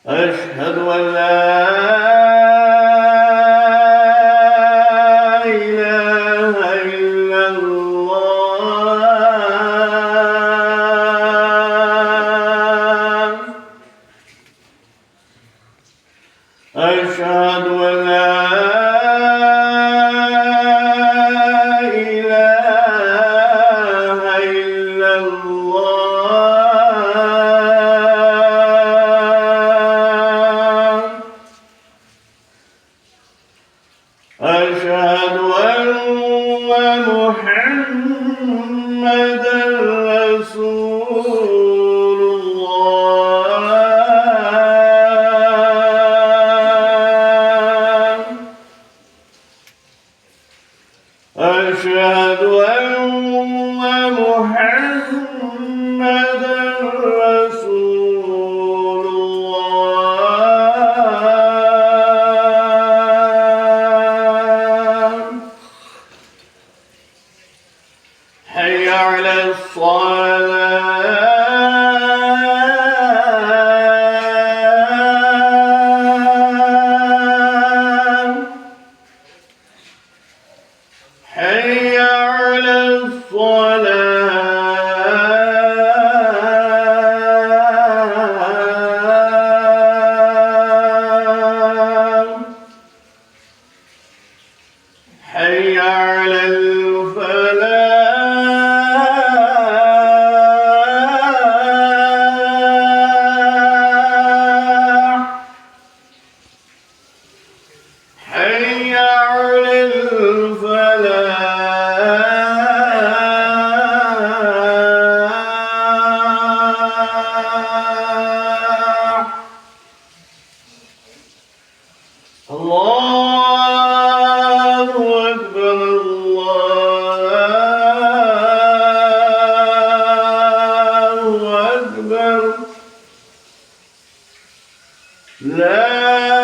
أشهد أن لا إله إلا الله. أشهد أن لا إله إلا الله. أشهد أن محمدًا رسول الله. أشهد أن محمدًا رسول الله. حي على الصلاة. حي على الصلاة. حي على الفلاح. حي على الفلاح. الله أكبر الله أكبر. لا